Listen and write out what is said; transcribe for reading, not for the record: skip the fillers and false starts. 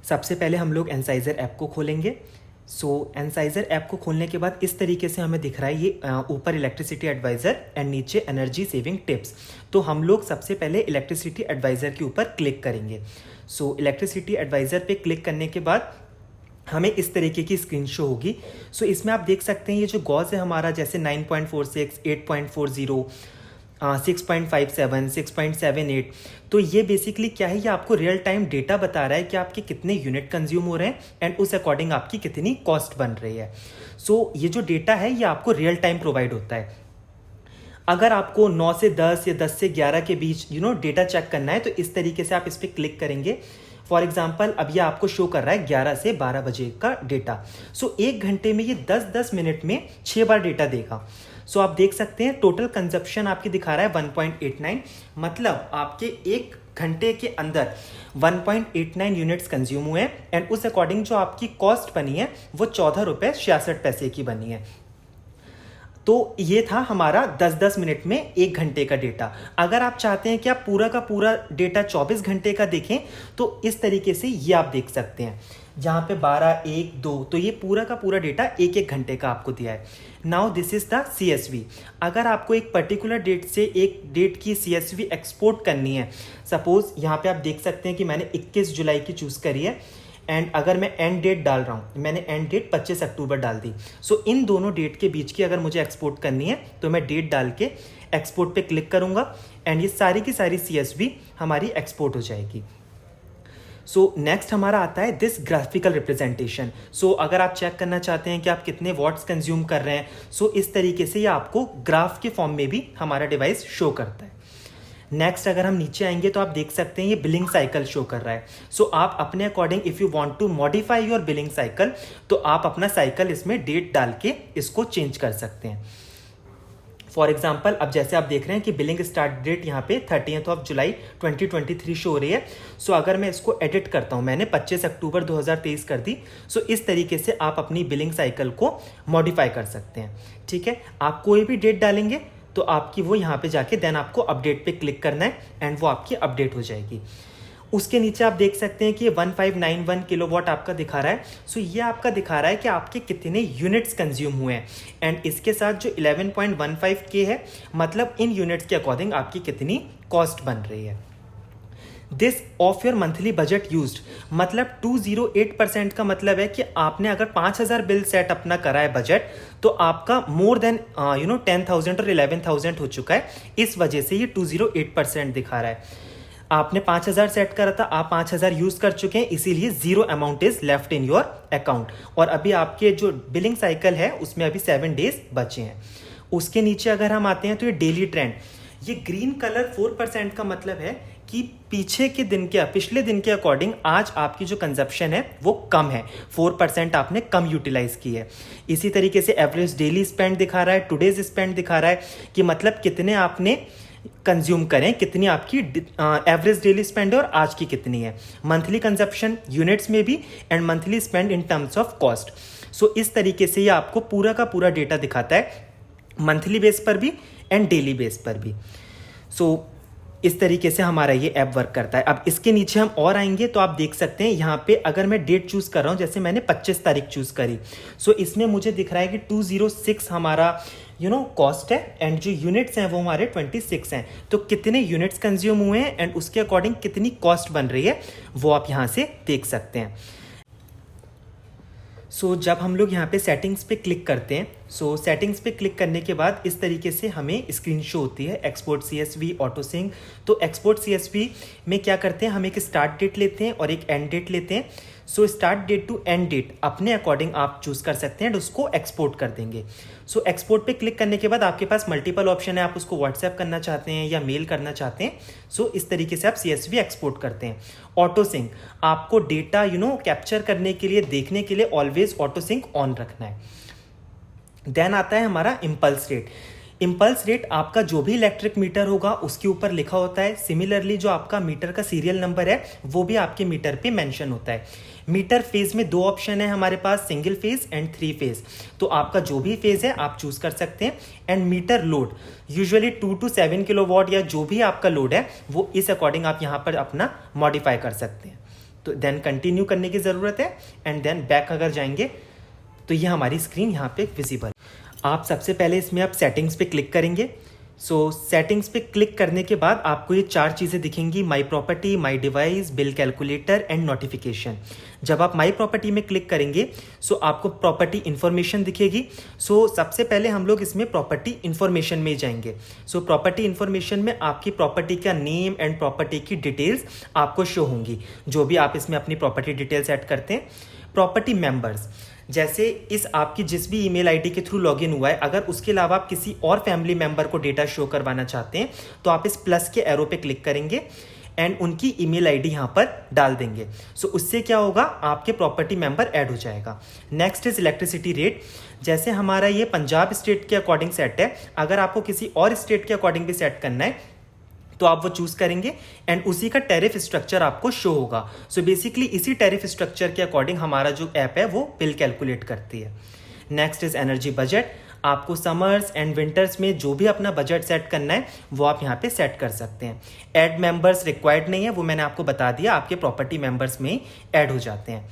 सबसे पहले हम लोग एनसाइजर ऐप को खोलेंगे। एनसाइजर ऐप को खोलने के बाद इस तरीके से हमें दिख रहा है ये ऊपर इलेक्ट्रिसिटी एडवाइज़र एंड नीचे एनर्जी सेविंग टिप्स। तो हम लोग सबसे पहले इलेक्ट्रिसिटी एडवाइज़र के ऊपर क्लिक करेंगे। इलेक्ट्रिसिटी एडवाइज़र पे क्लिक करने के बाद हमें इस तरीके की स्क्रीन शो होगी। इसमें आप देख सकते हैं ये जो गॉज है हमारा, जैसे 9.46, 8.40, 6.57, 6.78, तो ये बेसिकली क्या है, ये आपको रियल टाइम डेटा बता रहा है कि आपके कितने यूनिट कंज्यूम हो रहे हैं एंड उस अकॉर्डिंग आपकी कितनी कॉस्ट बन रही है। ये जो डेटा है ये आपको रियल टाइम प्रोवाइड होता है। अगर आपको 9 से 10 या 10 से 11 के बीच डेटा चेक करना है तो इस तरीके से आप इस पर क्लिक करेंगे। फॉर एग्जाम्पल अब ये आपको शो कर रहा है 11 से 12 बजे का डेटा। एक घंटे में ये 10-10 मिनट में 6 बार डेटा देगा। आप देख सकते हैं टोटल कंजप्शन आपकी दिखा रहा है 1.89, मतलब आपके एक घंटे के अंदर 1.89 यूनिट्स कंज्यूम हुए हैं एंड उस अकॉर्डिंग जो आपकी कॉस्ट बनी है वो 14 रुपये 66 पैसे की बनी है। तो ये था हमारा 10-10 मिनट में एक घंटे का डेटा। अगर आप चाहते हैं कि आप पूरा का पूरा डेटा 24 घंटे का देखें तो इस तरीके से ये आप देख सकते हैं, जहाँ पे 12, 1, 2, तो ये पूरा का पूरा डेटा एक घंटे का आपको दिया है। Now this is the CSV। अगर आपको एक पर्टिकुलर डेट से एक डेट की CSV एक्सपोर्ट करनी है, सपोज यहाँ पे आप देख सकते हैं कि मैंने 21 जुलाई की चूज़ करी है एंड अगर मैं एंड डेट डाल रहा हूँ, मैंने एंड डेट 25 अक्टूबर डाल दी। इन दोनों डेट के बीच की अगर मुझे एक्सपोर्ट करनी है तो मैं डेट डाल के एक्सपोर्ट पे क्लिक करूँगा एंड ये सारी की सारी CSV हमारी एक्सपोर्ट हो जाएगी। नेक्स्ट हमारा आता है दिस ग्राफिकल रिप्रेजेंटेशन। अगर आप चेक करना चाहते हैं कि आप कितने वॉट्स कंज्यूम कर रहे हैं, इस तरीके से ये आपको ग्राफ के फॉर्म में भी हमारा डिवाइस शो करता है। नेक्स्ट अगर हम नीचे आएंगे तो आप देख सकते हैं ये बिलिंग साइकिल शो कर रहा है। आप अपने according if you want to modify your billing cycle तो आप अपना साइकिल इसमें डेट डाल के इसको चेंज कर सकते हैं। फॉर एग्जाम्पल अब जैसे आप देख रहे हैं कि बिलिंग स्टार्ट डेट यहाँ पे 30 जुलाई 2023 शो हो रही है। अगर मैं इसको एडिट करता हूँ, मैंने 25 अक्टूबर 2023 कर दी। इस तरीके से आप अपनी बिलिंग साइकिल को मॉडिफाई कर सकते हैं। ठीक है, आप कोई भी डेट डालेंगे तो आपकी वो यहाँ पे जाके देन आपको अपडेट पे क्लिक करना है एंड वो आपकी अपडेट हो जाएगी। उसके नीचे आप देख सकते हैं कि 1591 किलोवाट आपका दिखा रहा है। ये आपका दिखा रहा है कि आपके कितने यूनिट्स कंज्यूम हुए हैं एंड इसके साथ जो 11.15 के है, मतलब इन यूनिट्स के अकॉर्डिंग आपकी कितनी कॉस्ट बन रही है। This of your monthly budget used, मतलब 208% का मतलब है कि आपने अगर 5000 बिल सेट अपना करा है बजट तो आपका मोर देन 10,000 और 11,000 हो चुका है। इस वजह से ये 208% दिखा रहा है। आपने 5000 सेट करा था, आप 5000 यूज कर चुके हैं, इसीलिए 0 amount is left in your account और अभी आपके जो बिलिंग साइकिल है उसमें अभी 7 डेज बचे हैं। उसके नीचे अगर हम आते हैं तो ये डेली ट्रेंड, ये ग्रीन कलर 4% का मतलब है कि पिछले दिन के अकॉर्डिंग आज आपकी जो कंजप्शन है वो कम है, 4% आपने कम यूटिलाइज की है। इसी तरीके से एवरेज डेली स्पेंड दिखा रहा है, टुडेज स्पेंड दिखा रहा है कि मतलब कितने आपने कंज्यूम करें, कितनी आपकी एवरेज डेली स्पेंड है और आज की कितनी है। मंथली कंजप्शन यूनिट्स में भी and monthly spend in terms of cost. इस तरीके से ये आपको पूरा का पूरा डेटा दिखाता है, मंथली बेस पर भी एंड डेली बेस पर भी। इस तरीके से हमारा ये ऐप वर्क करता है। अब इसके नीचे हम और आएंगे तो आप देख सकते हैं यहाँ पे अगर मैं डेट चूज कर रहा हूँ, जैसे मैंने 25 तारीख चूज करी, इसमें मुझे दिख रहा है कि 206 हमारा कॉस्ट है एंड जो यूनिट्स हैं वो हमारे 26 हैं। तो कितने यूनिट्स कंज्यूम हुए हैं एंड उसके अकॉर्डिंग कितनी कॉस्ट बन रही है वो आप यहाँ से देख सकते हैं। जब हम लोग यहाँ पे सेटिंग्स पे क्लिक करते हैं, सेटिंग्स पे क्लिक करने के बाद इस तरीके से हमें स्क्रीन शो होती है एक्सपोर्ट CSV ऑटो सिंक। तो एक्सपोर्ट CSV में क्या करते हैं, हम एक स्टार्ट डेट लेते हैं और एक एंड डेट लेते हैं। Start date to end date अपने अकॉर्डिंग आप चूज कर सकते हैं, उसको एक्सपोर्ट कर देंगे। एक्सपोर्ट पे क्लिक करने के बाद आपके पास मल्टीपल ऑप्शन है, आप उसको व्हाट्सएप करना चाहते हैं या मेल करना चाहते हैं। इस तरीके से आप CSV एक्सपोर्ट करते हैं। ऑटो सिंक, आपको डेटा कैप्चर करने के लिए, देखने के लिए ऑलवेज ऑटो सिंक ऑन रखना है। देन आता है हमारा इम्पल्स रेट। इम्पल्स रेट आपका जो भी इलेक्ट्रिक मीटर होगा उसके ऊपर लिखा होता है। सिमिलरली जो आपका मीटर का सीरियल नंबर है वो भी आपके मीटर पे मेंशन होता है। मीटर फेज में 2 ऑप्शन है हमारे पास, सिंगल फेज एंड 3 फेज। तो आपका जो भी फेज है आप चूज कर सकते हैं। And meter load usually 2 to 7 kilowatt या जो भी आपका लोड है वो इस अकॉर्डिंग आप यहाँ पर अपना मॉडिफाई कर सकते हैं। तो देन कंटिन्यू करने की ज़रूरत है एंड देन बैक अगर जाएंगे तो ये हमारी स्क्रीन यहाँ पे विजिबल। आप सबसे पहले इसमें आप सेटिंग्स पे क्लिक करेंगे। सो सेटिंग्स पे क्लिक करने के बाद आपको ये 4 चीज़ें दिखेंगी, माई property, my device, bill calculator and notification. जब आप माई प्रॉपर्टी में क्लिक करेंगे सो आपको प्रॉपर्टी इन्फॉर्मेशन दिखेगी। सो सबसे पहले हम लोग इसमें प्रॉपर्टी इन्फॉर्मेशन में जाएंगे। सो प्रॉपर्टी इन्फॉर्मेशन में आपकी प्रॉपर्टी का नेम एंड प्रॉपर्टी की डिटेल्स आपको शो होंगी, जो भी आप इसमें अपनी प्रॉपर्टी डिटेल्स ऐड करते हैं। प्रॉपर्टी मेंबर्स, जैसे इस आपकी जिस भी ईमेल आईडी के थ्रू लॉगिन हुआ है, अगर उसके अलावा आप किसी और फैमिली मेंबर को डेटा शो करवाना चाहते हैं तो आप इस प्लस के एरो पे क्लिक करेंगे एंड उनकी ईमेल आईडी यहां पर डाल देंगे। सो उससे क्या होगा, आपके प्रॉपर्टी मेंबर ऐड हो जाएगा। Next is electricity rate. जैसे हमारा ये पंजाब स्टेट के अकॉर्डिंग सेट है, अगर आपको किसी और स्टेट के अकॉर्डिंग भी सेट करना है तो आप वो चूज करेंगे एंड उसी का टैरिफ स्ट्रक्चर आपको शो होगा। सो बेसिकली इसी टैरिफ स्ट्रक्चर के अकॉर्डिंग हमारा जो ऐप है वो बिल कैलकुलेट करती है। Next is energy budget. आपको समर्स एंड विंटर्स में जो भी अपना बजट सेट करना है वो आप यहाँ पे सेट कर सकते हैं। ऐड मेंबर्स रिक्वायर्ड नहीं है, वो मैंने आपको बता दिया, आपके प्रॉपर्टी मेंबर्स में ही ऐड हो जाते हैं।